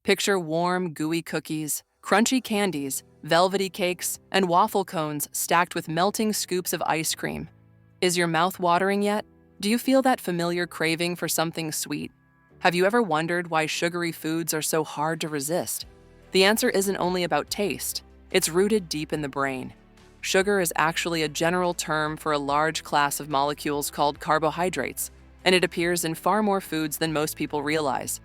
Picture warm, gooey cookies, crunchy candies, velvety cakes, and waffle cones stacked with melting scoops of ice cream. Is your mouth watering yet? Do you feel that familiar craving for something sweet? Have you ever wondered why sugary foods are so hard to resist? The answer isn't only about taste, it's rooted deep in the brain. Sugar is actually a general term for a large class of molecules called carbohydrates, and it appears in far more foods than most people realize.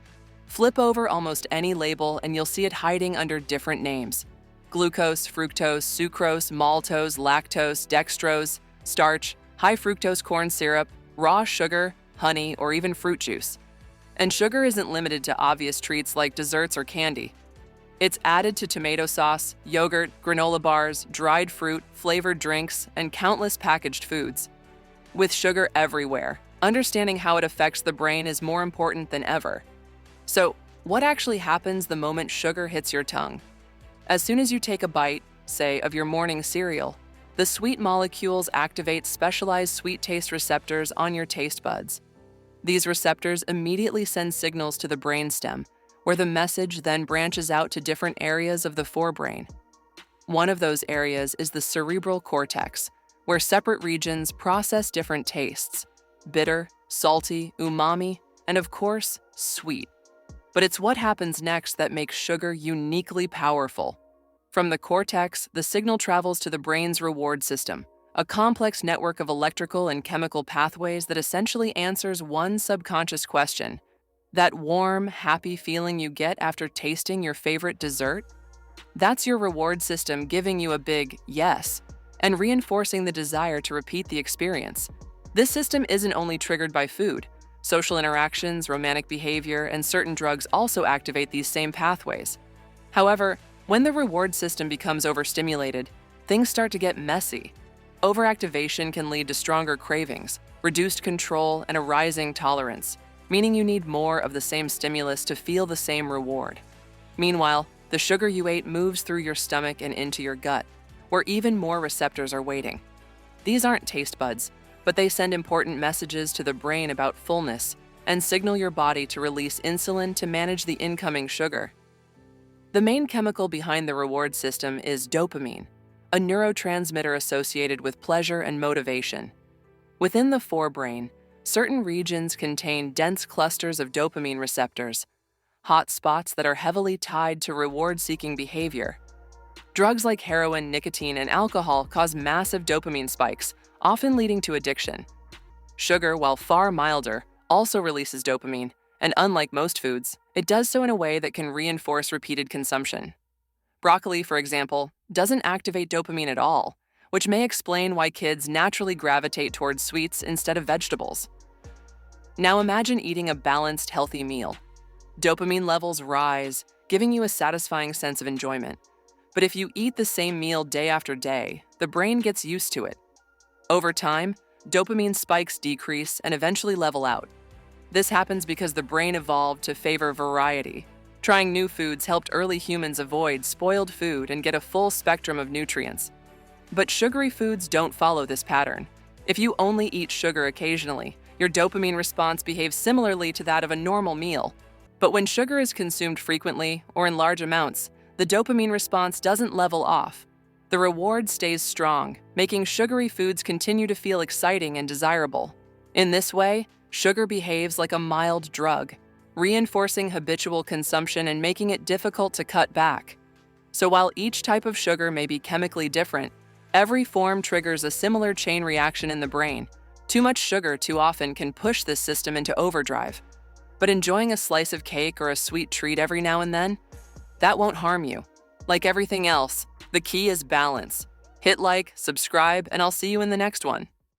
Flip over almost any label and you'll see it hiding under different names: glucose, fructose, sucrose, maltose, lactose, dextrose, starch, high fructose corn syrup, raw sugar, honey, or even fruit juice. And sugar isn't limited to obvious treats like desserts or candy. It's added to tomato sauce, yogurt, granola bars, dried fruit, flavored drinks, and countless packaged foods. With sugar everywhere, understanding how it affects the brain is more important than ever. So, what actually happens the moment sugar hits your tongue? As soon as you take a bite, say, of your morning cereal, the sweet molecules activate specialized sweet taste receptors on your taste buds. These receptors immediately send signals to the brainstem, where the message then branches out to different areas of the forebrain. One of those areas is the cerebral cortex, where separate regions process different tastes: bitter, salty, umami, and of course, sweet. But it's what happens next that makes sugar uniquely powerful. From the cortex, the signal travels to the brain's reward system, a complex network of electrical and chemical pathways that essentially answers one subconscious question: that warm, happy feeling you get after tasting your favorite dessert? That's your reward system giving you a big yes and reinforcing the desire to repeat the experience. This system isn't only triggered by food. Social interactions, romantic behavior, and certain drugs also activate these same pathways. However, when the reward system becomes overstimulated, things start to get messy. Overactivation can lead to stronger cravings, reduced control, and a rising tolerance, meaning you need more of the same stimulus to feel the same reward. Meanwhile, the sugar you ate moves through your stomach and into your gut, where even more receptors are waiting. These aren't taste buds, but they send important messages to the brain about fullness and signal your body to release insulin to manage the incoming sugar. The main chemical behind the reward system is dopamine, a neurotransmitter associated with pleasure and motivation. Within the forebrain, certain regions contain dense clusters of dopamine receptors, hot spots that are heavily tied to reward-seeking behavior. Drugs like heroin, nicotine, and alcohol cause massive dopamine spikes, often leading to addiction. Sugar, while far milder, also releases dopamine, and unlike most foods, it does so in a way that can reinforce repeated consumption. Broccoli, for example, doesn't activate dopamine at all, which may explain why kids naturally gravitate towards sweets instead of vegetables. Now imagine eating a balanced, healthy meal. Dopamine levels rise, giving you a satisfying sense of enjoyment. But if you eat the same meal day after day, the brain gets used to it. Over time, dopamine spikes decrease and eventually level out. This happens because the brain evolved to favor variety. Trying new foods helped early humans avoid spoiled food and get a full spectrum of nutrients. But sugary foods don't follow this pattern. If you only eat sugar occasionally, your dopamine response behaves similarly to that of a normal meal. But when sugar is consumed frequently or in large amounts, the dopamine response doesn't level off. The reward stays strong, making sugary foods continue to feel exciting and desirable. In this way, sugar behaves like a mild drug, reinforcing habitual consumption and making it difficult to cut back. So while each type of sugar may be chemically different, every form triggers a similar chain reaction in the brain. Too much sugar too often can push this system into overdrive. But enjoying a slice of cake or a sweet treat every now and then, that won't harm you. Like everything else, the key is balance. Hit like, subscribe, and I'll see you in the next one.